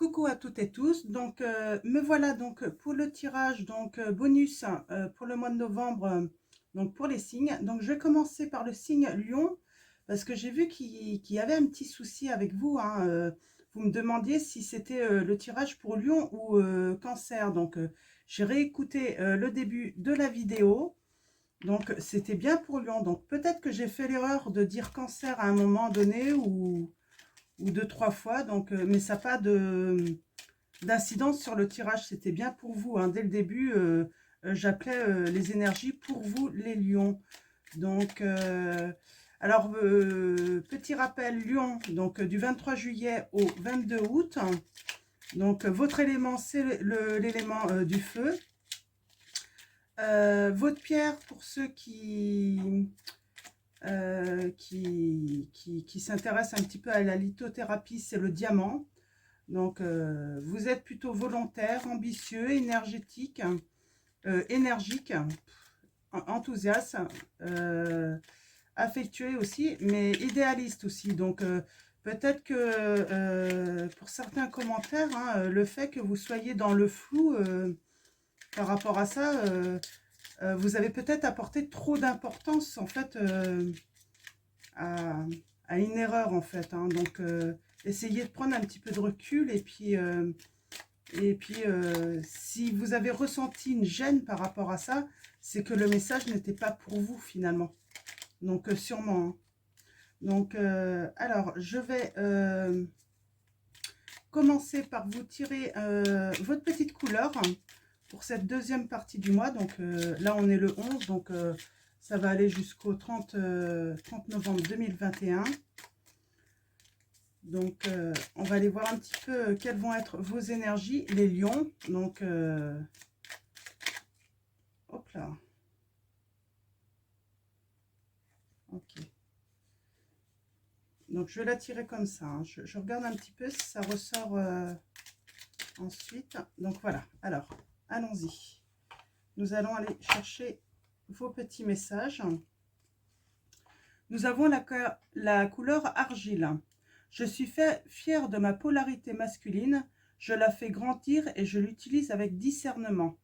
Coucou à toutes et tous, donc me voilà donc pour le tirage bonus pour le mois de novembre, donc pour les signes. Donc je vais commencer par le signe Lion parce que j'ai vu qu'il y avait un petit souci avec vous, hein, vous me demandiez si c'était le tirage pour Lion ou Cancer. Donc j'ai réécouté le début de la vidéo, donc c'était bien pour Lion. Donc peut-être que j'ai fait l'erreur de dire Cancer à un moment donné ou deux, trois fois, donc, mais ça n'a pas d'incidence sur le tirage. C'était bien pour vous, hein. Dès le début, j'appelais les énergies pour vous, les lions. Donc, alors, petit rappel, Lion, donc du 23 juillet au 22 août. Donc, votre élément, c'est l'élément du feu. Votre pierre, pour ceux qui s'intéressent un petit peu à la lithothérapie, c'est le diamant. Donc, vous êtes plutôt volontaire, ambitieux, énergétique, énergique, enthousiaste, affectueux aussi, mais idéaliste aussi. Donc, peut-être que pour certains commentaires, hein, le fait que vous soyez dans le flou par rapport à ça, vous avez peut-être apporté trop d'importance en fait à, à une erreur en fait, hein. Donc, essayez de prendre un petit peu de recul et puis si vous avez ressenti une gêne par rapport à ça, c'est que le message n'était pas pour vous finalement. Donc, sûrement, hein. Donc, alors, je vais commencer par vous tirer votre petite couleur pour cette deuxième partie du mois. Donc, là, on est le 11, donc ça va aller jusqu'au 30 novembre 2021. Donc, on va aller voir un petit peu quelles vont être vos énergies, les lions. Donc, hop là. Ok. Donc, je vais la tirer comme ça, hein. Je regarde un petit peu si ça ressort ensuite. Donc, voilà. Alors, allons-y. Nous allons aller chercher vos petits messages. Nous avons la couleur argile. Je suis fière de ma polarité masculine. Je la fais grandir et je l'utilise avec discernement.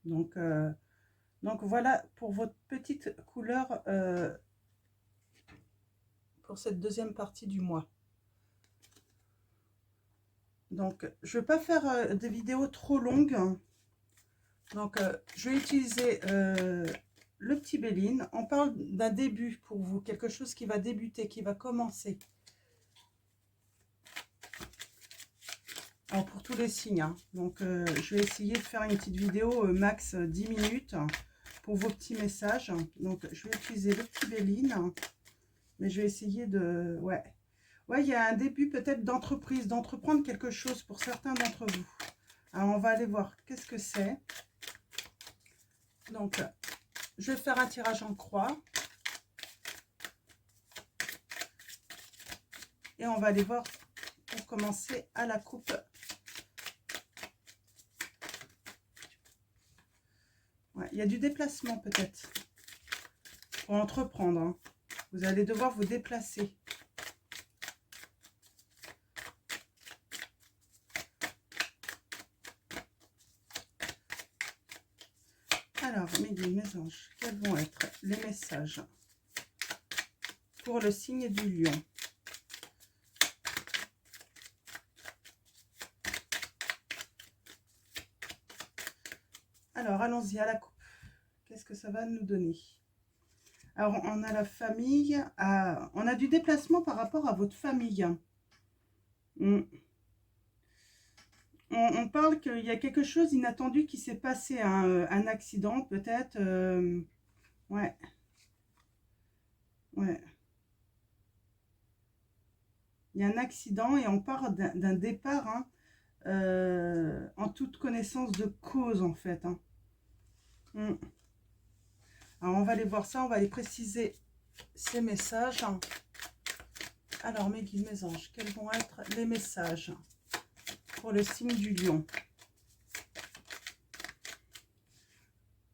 Donc voilà pour votre petite couleur pour cette deuxième partie du mois. Donc, je ne vais pas faire des vidéos trop longues. Donc, je vais utiliser le petit Béline. On parle d'un début pour vous, quelque chose qui va débuter, qui va commencer. Alors, pour tous les signes, hein. Donc, je vais essayer de faire une petite vidéo max 10 minutes pour vos petits messages. Donc, je vais utiliser le petit Béline. Mais je vais essayer de... Ouais, il y a un début peut-être d'entreprise, d'entreprendre quelque chose pour certains d'entre vous. Alors, on va aller voir qu'est-ce que c'est. Donc, je vais faire un tirage en croix. Et on va aller voir pour commencer à la coupe. Ouais, il y a du déplacement peut-être pour entreprendre, hein. Vous allez devoir vous déplacer. Alors, mes guides, mes anges, quels vont être les messages pour le signe du lion? Alors, allons-y à la coupe. Qu'est-ce que ça va nous donner? Alors, on a la famille. On a du déplacement par rapport à votre famille. On parle qu'il y a quelque chose d'inattendu qui s'est passé, un accident peut-être. Ouais. Ouais. Il y a un accident et on parle d'un départ, hein, en toute connaissance de cause en fait, hein. Alors on va aller voir ça, on va aller préciser ces messages. Alors mes guides, mes anges, quels vont être les messages pour le signe du lion?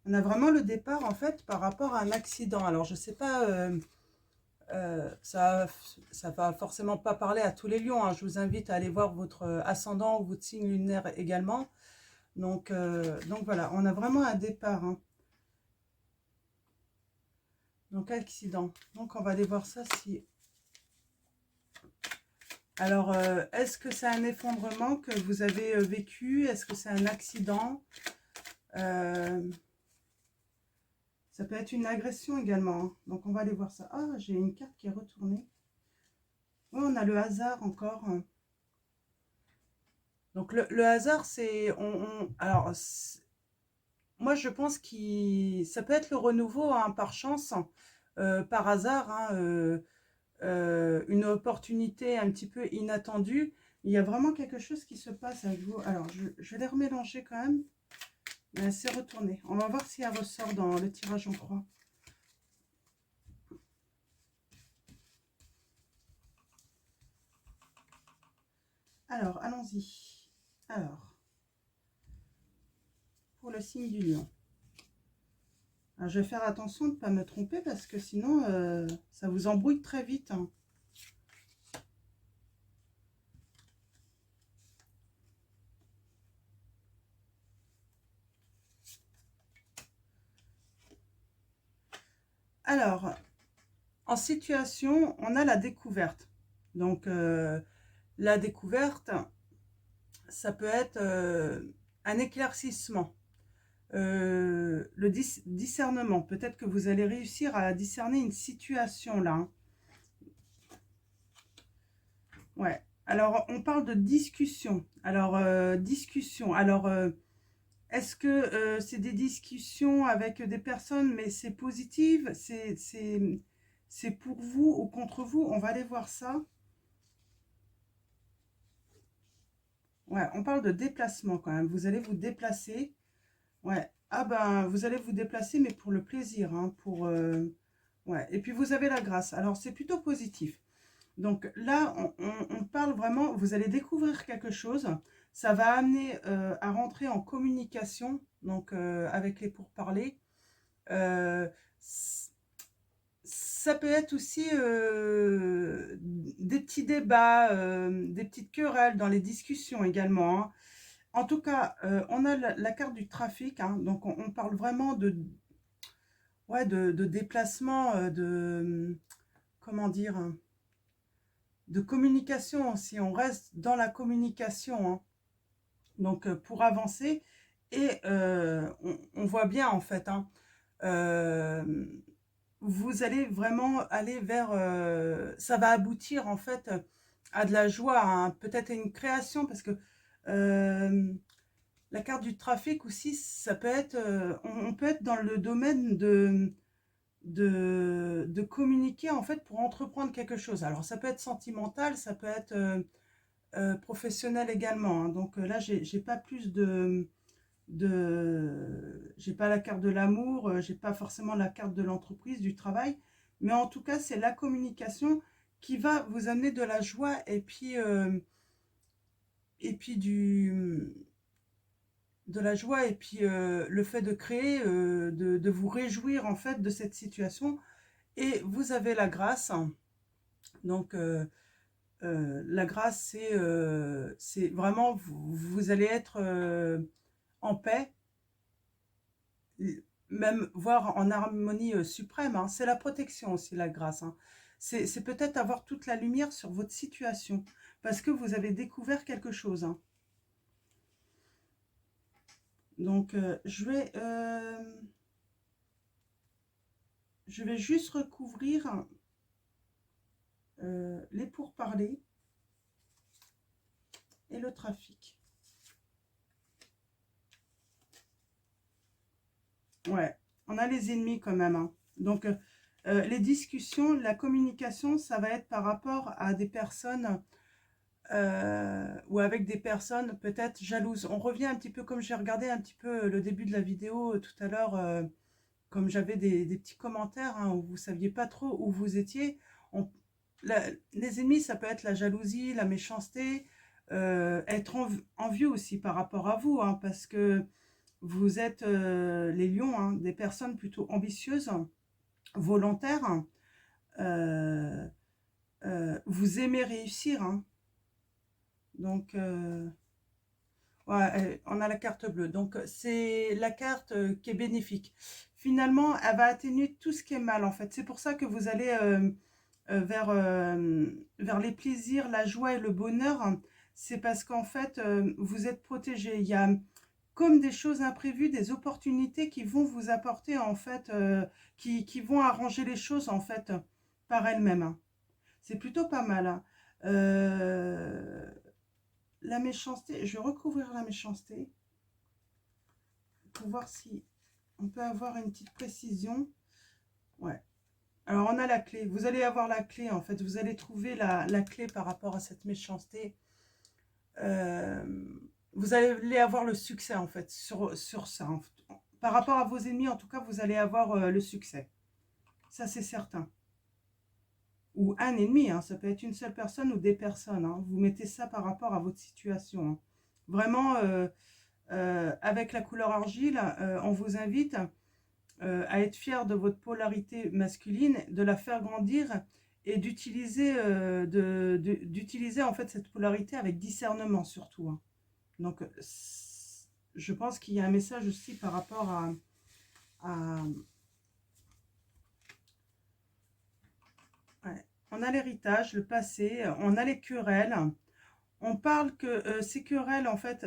On a vraiment le départ en fait par rapport à un accident. Alors je sais pas Ça va forcément pas parler à tous les lions, hein. Je vous invite à aller voir votre ascendant ou votre signe lunaire également. Donc voilà, on a vraiment un départ, hein. Donc accident. Donc on va aller voir ça si... Alors, est-ce que c'est un effondrement que vous avez vécu? Est-ce que c'est un accident? Ça peut être une agression également, hein. Donc on va aller voir ça. Ah, j'ai une carte qui est retournée. Oui, on a le hasard encore. Donc le hasard, c'est... alors, moi, je pense que ça peut être le renouveau, hein, par chance, par hasard, hein, une opportunité un petit peu inattendue. Il y a vraiment quelque chose qui se passe avec vous. Alors, je vais les remélanger quand même. Mais c'est retourné. On va voir si elle ressort dans le tirage en croix. Alors, allons-y. Alors, pour le signe du lion. Alors, je vais faire attention de ne pas me tromper parce que sinon, ça vous embrouille très vite, hein. Alors, en situation, on a la découverte. Donc, la découverte, ça peut être un éclaircissement. Le discernement. Peut-être que vous allez réussir à discerner une situation là, hein. Ouais. Alors, on parle de discussion. Alors, discussion. Alors, est-ce que c'est des discussions avec des personnes, mais c'est positif, c'est pour vous ou contre vous? On va aller voir ça. Ouais, on parle de déplacement quand même. Vous allez vous déplacer. Ouais. Ah ben, vous allez vous déplacer, mais pour le plaisir, hein, pour... ouais. Et puis, vous avez la grâce. Alors, c'est plutôt positif. Donc là, on parle vraiment, vous allez découvrir quelque chose. Ça va amener à rentrer en communication, donc avec les pourparlers. Euh, Ça peut être aussi des petits débats, des petites querelles dans les discussions également, hein. En tout cas, on a la carte du trafic, hein, donc on parle vraiment ouais, de déplacement, comment dire, hein, de communication, si on reste dans la communication, hein. Donc pour avancer, et on voit bien en fait, hein, euh, vous allez vraiment aller vers, ça va aboutir en fait à de la joie, hein, peut-être à une création, parce que euh, la carte du trafic aussi, ça peut être, on peut être dans le domaine de communiquer en fait pour entreprendre quelque chose. Alors ça peut être sentimental, ça peut être professionnel également, hein. Donc là, j'ai pas plus j'ai pas la carte de l'amour, j'ai pas forcément la carte de l'entreprise, du travail, mais en tout cas, c'est la communication qui va vous amener de la joie et puis de la joie et puis le fait de créer, de vous réjouir en fait de cette situation, et vous avez la grâce. Donc la grâce, c'est vraiment, vous allez être en paix, même voire en harmonie suprême, hein. C'est la protection aussi, la grâce, hein. C'est peut-être avoir toute la lumière sur votre situation, parce que vous avez découvert quelque chose, hein. Donc je vais juste recouvrir les pourparlers et le trafic. Ouais, on a les ennemis quand même, hein. Donc, les discussions, la communication, ça va être par rapport à des personnes ou avec des personnes peut-être jalouses. On revient un petit peu, comme j'ai regardé un petit peu le début de la vidéo tout à l'heure, comme j'avais des petits commentaires, hein, où vous ne saviez pas trop où vous étiez. On, les ennemis, ça peut être la jalousie, la méchanceté, être envieux aussi par rapport à vous, hein, parce que vous êtes les lions, hein, des personnes plutôt ambitieuses, volontaires, euh, vous aimez réussir, hein. Donc, ouais, on a la carte bleue. Donc, c'est la carte qui est bénéfique. Finalement, elle va atténuer tout ce qui est mal, en fait. C'est pour ça que vous allez vers les plaisirs, la joie et le bonheur. C'est parce qu'en fait, vous êtes protégé. Il y a comme des choses imprévues, des opportunités qui vont vous apporter, en fait, qui vont arranger les choses, en fait, par elles-mêmes, hein. C'est plutôt pas mal, hein. Euh, la méchanceté, je vais recouvrir la méchanceté pour voir si on peut avoir une petite précision. Ouais. Alors, on a la clé. Vous allez avoir la clé, en fait. Vous allez trouver la clé par rapport à cette méchanceté. Euh, vous allez avoir le succès, en fait, sur ça. Par rapport à vos ennemis, en tout cas, vous allez avoir le succès. Ça, c'est certain. Ou un ennemi, hein. Ça peut être une seule personne ou des personnes, hein. Vous mettez ça par rapport à votre situation, hein. Vraiment, avec la couleur argile, on vous invite à être fier de votre polarité masculine, de la faire grandir et d'utiliser en fait cette polarité avec discernement surtout, hein. Donc, je pense qu'il y a un message aussi par rapport à ouais. On a l'héritage, le passé, on a les querelles. On parle que ces querelles, en fait,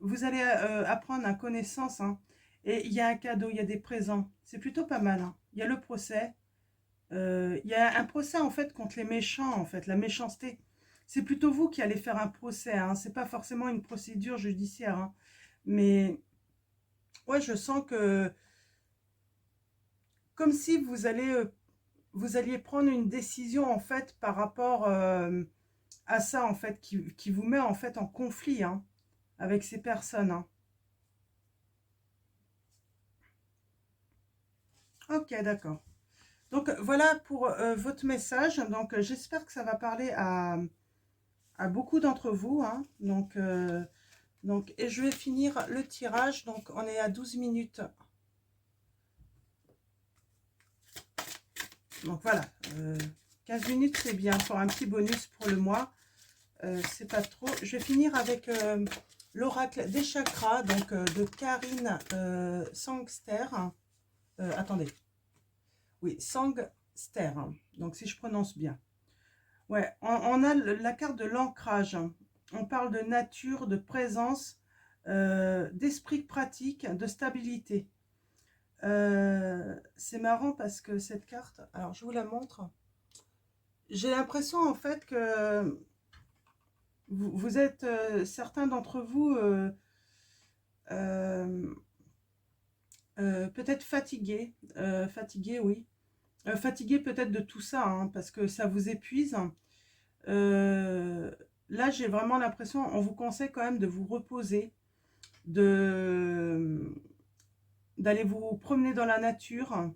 vous allez apprendre à connaissance, hein, et il y a un cadeau, il y a des présents. C'est plutôt pas mal, hein. Il y a le procès. Il y a un procès, en fait, contre les méchants, en fait, la méchanceté. C'est plutôt vous qui allez faire un procès, hein. C'est pas forcément une procédure judiciaire, hein. Mais ouais, je sens que comme si vous alliez prendre une décision, en fait, par rapport à ça, en fait, qui vous met, en fait, en conflit, hein, avec ces personnes, hein. Ok, d'accord. Donc voilà pour votre message. Donc j'espère que ça va parler à beaucoup d'entre vous, hein. Donc, et je vais finir le tirage. Donc on est à 12 minutes. Donc voilà, 15 minutes c'est bien pour un petit bonus pour le mois. C'est pas trop. Je vais finir avec l'oracle des chakras, donc de Karine Sangster. Attendez. Oui, Sangster. Donc si je prononce bien. Ouais, on a la carte de l'ancrage. On parle de nature, de présence, d'esprit pratique, de stabilité. C'est marrant parce que cette carte, alors je vous la montre. J'ai l'impression en fait que vous êtes, certains d'entre vous, euh, peut-être fatigués, oui. Fatigués peut-être de tout ça, hein, parce que ça vous épuise. Euh, Là, j'ai vraiment l'impression, on vous conseille quand même de vous reposer, de d'aller vous promener dans la nature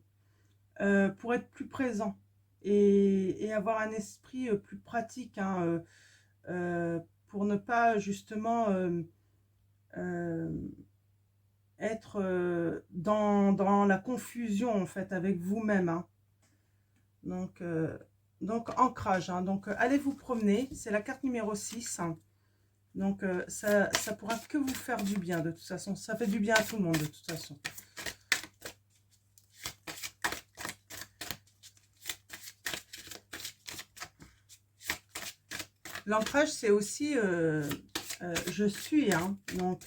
pour être plus présent et avoir un esprit plus pratique, hein, pour ne pas justement euh, être dans la confusion en fait avec vous-même, hein. Donc, donc ancrage, hein. Donc allez vous promener, c'est la carte numéro 6. Donc ça pourra que vous faire du bien de toute façon. Ça fait du bien à tout le monde de toute façon. L'ancrage, c'est aussi je suis, hein. Donc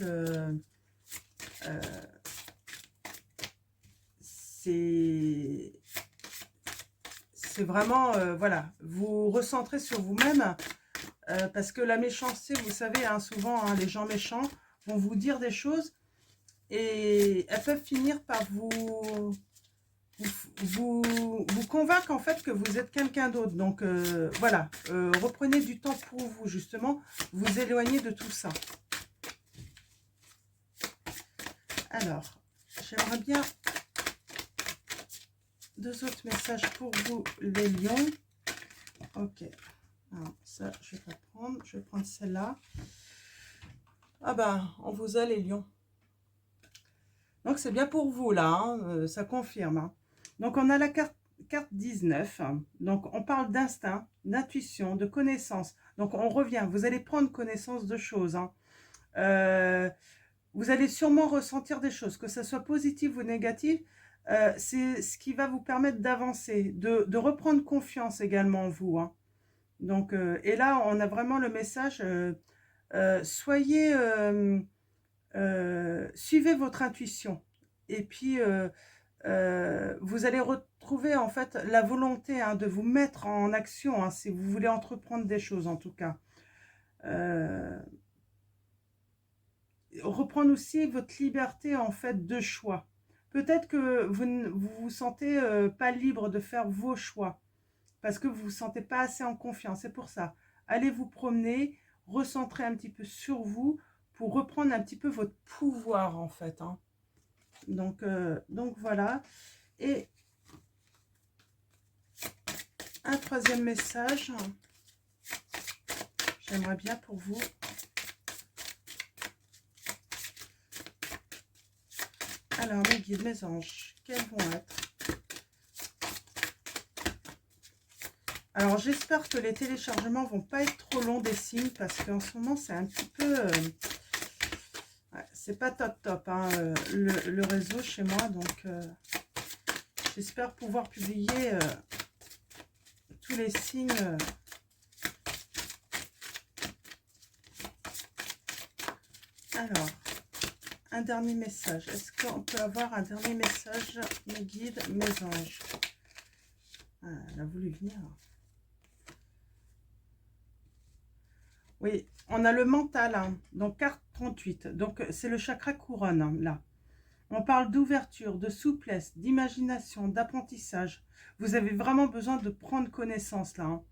c'est vraiment, voilà, vous recentrez sur vous-même. Parce que la méchanceté, vous savez, hein, souvent, hein, les gens méchants vont vous dire des choses et elles peuvent finir par vous convaincre en fait que vous êtes quelqu'un d'autre. Donc voilà, reprenez du temps pour vous, justement, vous éloigner de tout ça. Alors, j'aimerais bien 2 autres messages pour vous, les lions. Ok. Alors, ça, je vais pas prendre. Je vais prendre celle-là. Ah ben, on vous a les lions. Donc, c'est bien pour vous, là. Hein, ça confirme. Hein. Donc, on a la carte carte 19. Donc, on parle d'instinct, d'intuition, de connaissance. Donc, on revient. Vous allez prendre connaissance de choses. Hein. Vous allez sûrement ressentir des choses, que ce soit positif ou négatif. C'est ce qui va vous permettre d'avancer, de reprendre confiance également en vous. Hein. Donc, et là, on a vraiment le message, soyez, suivez votre intuition. Et puis, vous allez retrouver en fait la volonté hein, de vous mettre en action, hein, si vous voulez entreprendre des choses en tout cas. Reprendre aussi votre liberté en fait de choix. Peut-être que vous ne vous sentez pas libre de faire vos choix parce que vous ne vous sentez pas assez en confiance. C'est pour ça. Allez vous promener, recentrer un petit peu sur vous pour reprendre un petit peu votre pouvoir en fait. Hein. Donc voilà. Et un troisième message, j'aimerais bien pour vous. Alors, mes guides, mes anges, quels vont être? Alors, j'espère que les téléchargements vont pas être trop longs des signes, parce qu'en ce moment, c'est un petit peu... ouais, c'est pas top, hein, le réseau chez moi, donc j'espère pouvoir publier tous les signes. Alors, un dernier message. Est-ce qu'on peut avoir un dernier message, mes guides, mes anges? Ah, elle a voulu venir. Oui, on a le mental, hein, donc carte 38. Donc, c'est le chakra couronne, hein, là. On parle d'ouverture, de souplesse, d'imagination, d'apprentissage. Vous avez vraiment besoin de prendre connaissance, là. Hein.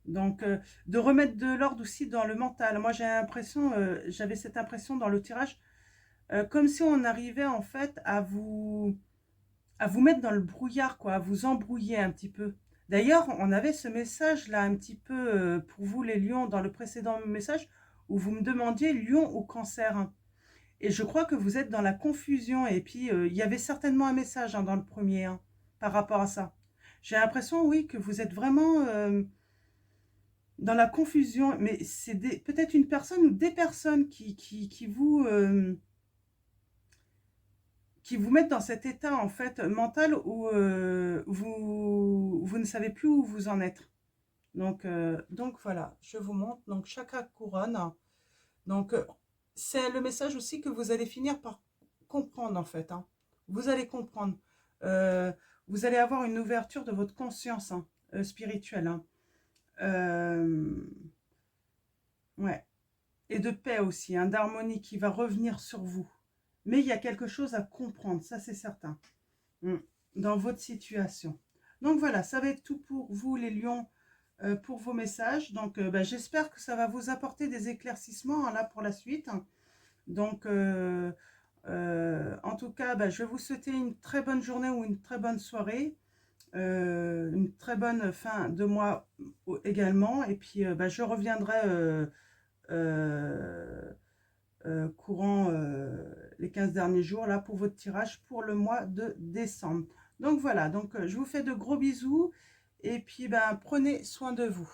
Donc, de remettre de l'ordre aussi dans le mental. Moi, j'ai l'impression, j'avais cette impression dans le tirage, comme si on arrivait en fait à vous mettre dans le brouillard, quoi, à vous embrouiller un petit peu. D'ailleurs, on avait ce message là un petit peu pour vous les lions dans le précédent message où vous me demandiez lion ou cancer. Hein. Et je crois que vous êtes dans la confusion. Et puis, il y avait certainement un message hein, dans le premier hein, par rapport à ça. J'ai l'impression, oui, que vous êtes vraiment dans la confusion. Mais c'est peut-être une personne ou des personnes qui vous mettent dans cet état en fait mental où vous ne savez plus où vous en êtes. Donc voilà, je vous montre. Donc chakra couronne. Donc c'est le message aussi que vous allez finir par comprendre en fait. Hein. Vous allez comprendre. Euh, vous allez avoir une ouverture de votre conscience hein, spirituelle. Hein. Ouais. Et de paix aussi, hein, d'harmonie qui va revenir sur vous. Mais il y a quelque chose à comprendre, ça c'est certain, dans votre situation. Donc voilà, ça va être tout pour vous les lions, pour vos messages. Donc j'espère que ça va vous apporter des éclaircissements hein, là pour la suite. Donc en tout cas, je vais vous souhaiter une très bonne journée ou une très bonne soirée. Une très bonne fin de mois également. Et puis je reviendrai euh, courant les 15 derniers jours là pour votre tirage pour le mois de décembre. Donc voilà, donc je vous fais de gros bisous et puis prenez soin de vous.